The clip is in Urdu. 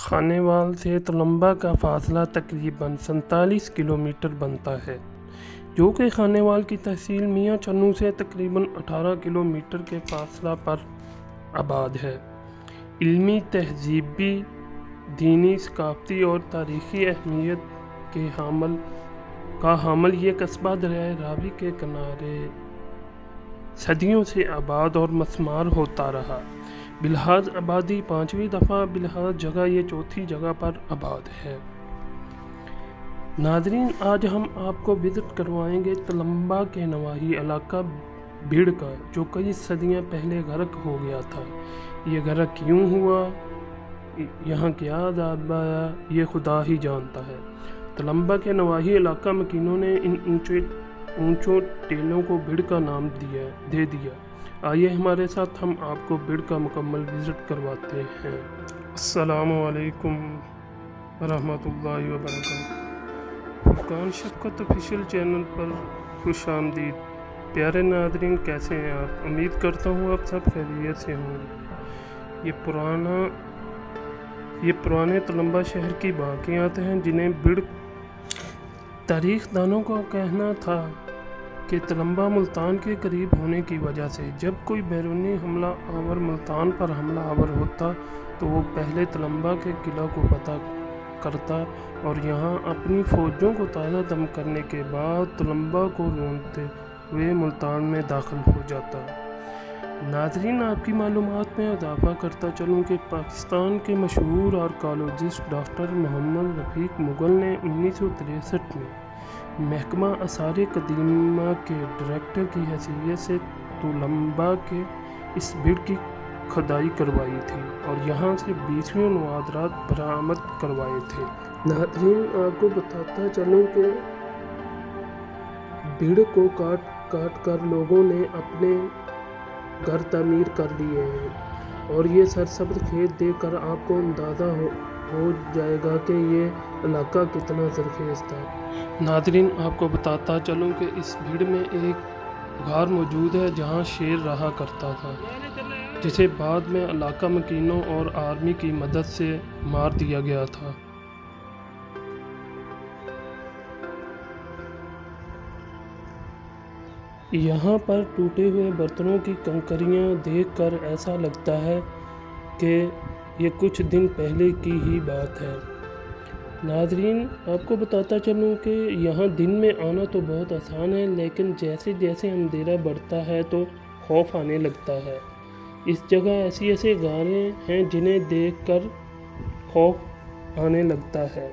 خانیوال سے تلمبہ کا فاصلہ تقریباً 47 کلومیٹر بنتا ہے، جو کہ خانیوال کی تحصیل میاں چنوں سے تقریباً 18 کلومیٹر کے فاصلہ پر آباد ہے۔ علمی، تہذیبی، دینی، ثقافتی اور تاریخی اہمیت کا حامل یہ قصبہ دریائے راوی کے کنارے صدیوں سے آباد اور مسمار ہوتا رہا۔ بلحاظ آبادی 5ویں دفعہ، بلحاظ جگہ یہ 4تھی جگہ پر آباد ہے۔ ناظرین، آج ہم آپ کو وزٹ کروائیں گے تلمبہ کے نواحی علاقہ بھیڑ کا، جو کئی صدیاں پہلے غرق ہو گیا تھا۔ یہ غرق کیوں ہوا، یہاں کیا عذاب آیا، یہ خدا ہی جانتا ہے۔ تلمبہ کے نواحی علاقہ مکینوں نے ان اونچوں ٹیلوں کو بھیڑ کا نام دے دیا۔ آئیے ہمارے ساتھ، ہم آپ کو بھیڑ کا مکمل وزٹ کرواتے ہیں۔ السلام علیکم ورحمۃ اللہ وبرکاتہ۔ فرقان شفقت آفیشیل چینل پر خوش آمدید۔ پیارے ناظرین، کیسے ہیں آپ؟ امید کرتا ہوں آپ سب خیریت سے ہوں گے۔ یہ پرانے تلمبہ شہر کی باقیات ہیں، جنہیں بھیڑ تاریخ دانوں کا کہنا تھا کہ تلمبہ ملتان کے قریب ہونے کی وجہ سے جب کوئی بیرونی حملہ آور ملتان پر حملہ آور ہوتا تو وہ پہلے تلمبہ کے قلعہ کو فتح کرتا اور یہاں اپنی فوجوں کو تازہ دم کرنے کے بعد تلمبہ کو روندتے ہوئے ملتان میں داخل ہو جاتا۔ ناظرین، آپ کی معلومات میں اضافہ کرتا چلوں کہ پاکستان کے مشہور آرکیالوجسٹ ڈاکٹر محمد رفیق مغل نے 1963 میں محکمہ آثار قدیمہ کے ڈائریکٹر کی حیثیت سے تلمبہ کے اس بھیڑ کی کھدائی کروائی تھی اور یہاں سے 20ویں نوادرات برآمد کروائے تھے۔ ناظرین، آپ کو بتاتا چلوں کہ بھیڑ کو کاٹ کر لوگوں نے اپنے گھر تعمیر کر لیے ہیں اور یہ سرسبز کھیت دیکھ کر آپ کو اندازہ ہو جائے گا کہ یہ علاقہ کتنا زرخیز تھا۔ ناظرین، آپ کو بتاتا چلوں کہ اس بھیڑ میں ایک غار موجود ہے جہاں شیر رہا کرتا تھا، جسے بعد میں علاقہ مکینوں اور آرمی کی مدد سے مار دیا گیا تھا۔ یہاں پر ٹوٹے ہوئے برتنوں کی کنکریاں دیکھ کر ایسا لگتا ہے کہ یہ کچھ دن پہلے کی ہی بات ہے۔ ناظرین، آپ کو بتاتا چلوں کہ یہاں دن میں آنا تو بہت آسان ہے، لیکن جیسے جیسے اندھیرا بڑھتا ہے تو خوف آنے لگتا ہے۔ اس جگہ ایسی غاریں ہیں جنہیں دیکھ کر خوف آنے لگتا ہے۔